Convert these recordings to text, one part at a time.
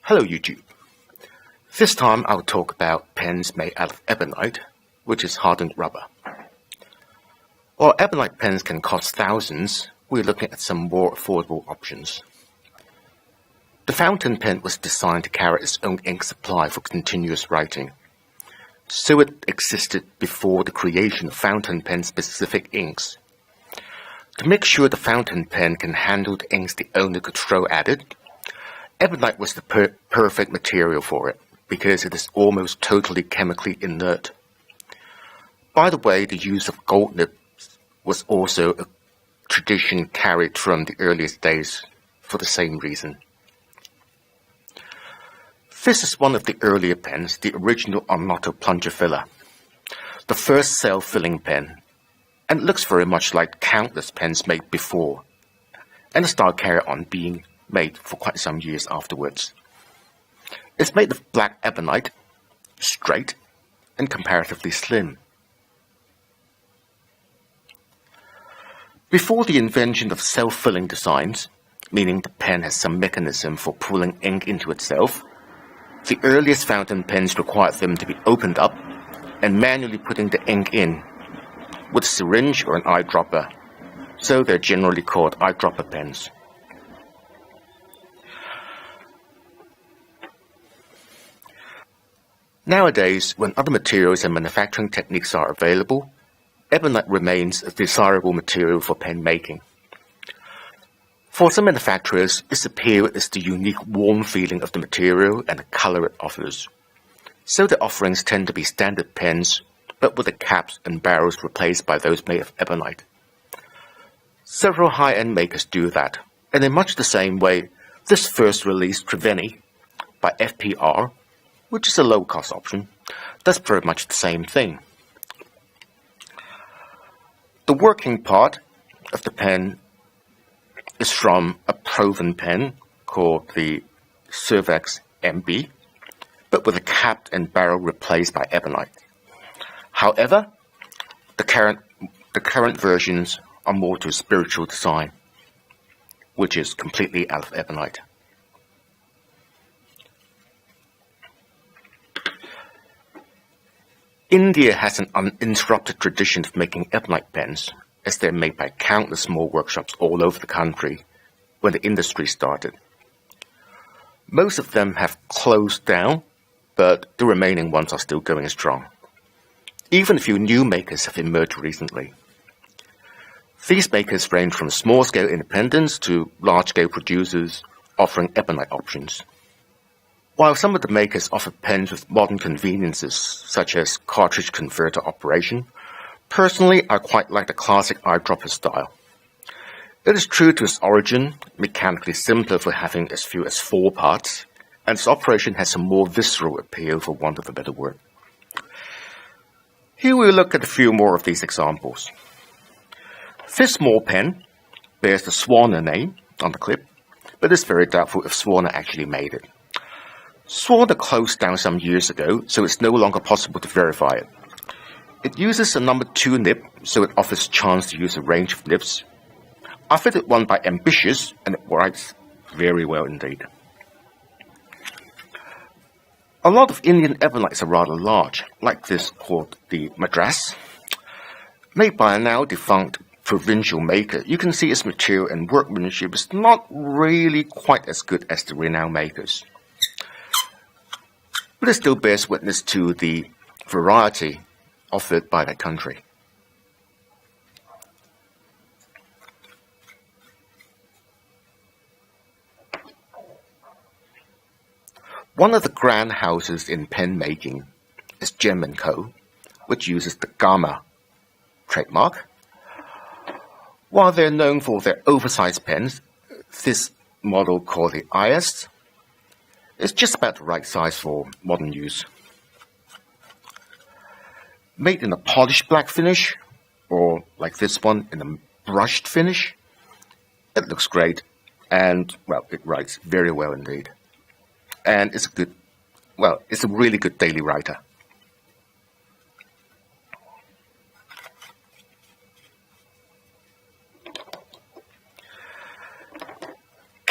Hello YouTube. This time I'll talk about pens made out of ebonite, which is hardened rubber. While ebonite pens can cost thousands, we're looking at some more affordable options. The fountain pen was designed to carry its own ink supply for continuous writing, so it existed before the creation of fountain pen specific inks. To make sure the fountain pen can handle the inks the owner could throw at it, ebonite was the perfect material for it, because it is almost totally chemically inert. By the way, the use of gold nibs was also a tradition carried from the earliest days for the same reason. This is one of the earlier pens, the original Armato plunger filler, the first self-filling pen, and it looks very much like countless pens made before, and the style carried on being made for quite some years afterwards. It's made of black ebonite, straight, and comparatively slim. Before the invention of self-filling designs, meaning the pen has some mechanism for pulling ink into itself, the earliest fountain pens required them to be opened up and manually putting the ink in with a syringe or an eyedropper, so they're generally called eyedropper pens. Nowadays, when other materials and manufacturing techniques are available, ebonite remains a desirable material for pen making. For some manufacturers, its appeal is the unique warm feeling of the material and the color it offers, so the offerings tend to be standard pens, but with the caps and barrels replaced by those made of ebonite. Several high-end makers do that, and in much the same way, this first release Treveni by FPR, which is a low-cost option, does very much the same thing. The working part of the pen is from a proven pen called the Cervex MB, but with a cap and barrel replaced by ebonite. However, the current versions are more to spiritual design, which is completely out of ebonite. India has an uninterrupted tradition of making ebonite pens, as they're made by countless small workshops all over the country when the industry started. Most of them have closed down, but the remaining ones are still going strong. Even a few new makers have emerged recently. These makers range from small-scale independents to large-scale producers offering ebonite options. While some of the makers offer pens with modern conveniences, such as cartridge converter operation, personally I quite like the classic eyedropper style. It is true to its origin, mechanically simpler for having as few as 4 parts, and its operation has a more visceral appeal, for want of a better word. Here we look at a few more of these examples. This small pen bears the Swana name on the clip, but it's very doubtful if Swana actually made it. Swana closed down some years ago, so it's no longer possible to verify it. It uses a number 2 nib, so it offers chance to use a range of nibs. I fitted one by Ambitious, and it writes very well indeed. A lot of Indian ebonites are rather large, like this called the Madras. Made by a now defunct provincial maker, you can see its material and workmanship is not really quite as good as the renowned makers. But it still bears witness to the variety offered by that country. One of the grand houses in pen making is Gem & Co., which uses the Gamma trademark. While they're known for their oversized pens, this model called the IS is just about the right size for modern use. Made in a polished black finish, or like this one in a brushed finish, it looks great, and well, it writes very well indeed. And it's a really good daily writer.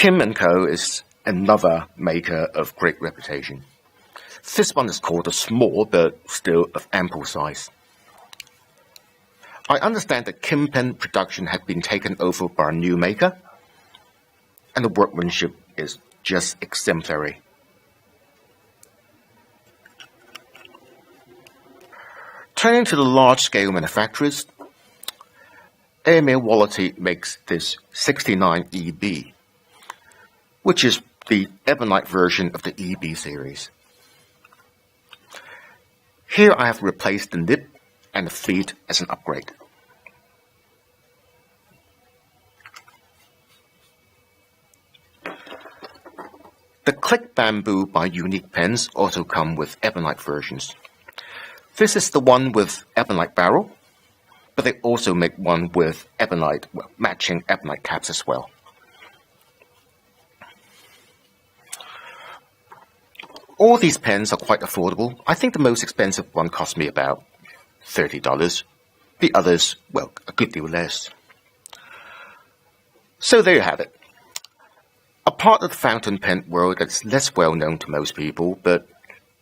Kim & Co. is another maker of great reputation. This one is called a small, but still of ample size. I understand that Kim pen production had been taken over by a new maker, and the workmanship is just exemplary. Turning to the large-scale manufacturers, AML Quality makes this 69EB, which is the Ebonite version of the EB series. Here I have replaced the nib and the feet as an upgrade. The Click Bamboo by Unique Pens also come with Ebonite versions. This is the one with Ebonite barrel, but they also make one with Ebonite, matching Ebonite caps as well. All these pens are quite affordable. I think the most expensive one cost me about $30. The others, well, a good deal less. So there you have it. A part of the fountain pen world that's less well known to most people, but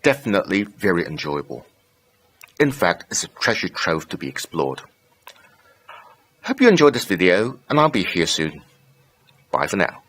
definitely very enjoyable. In fact, it's a treasure trove to be explored. Hope you enjoyed this video, and I'll be here soon. Bye for now.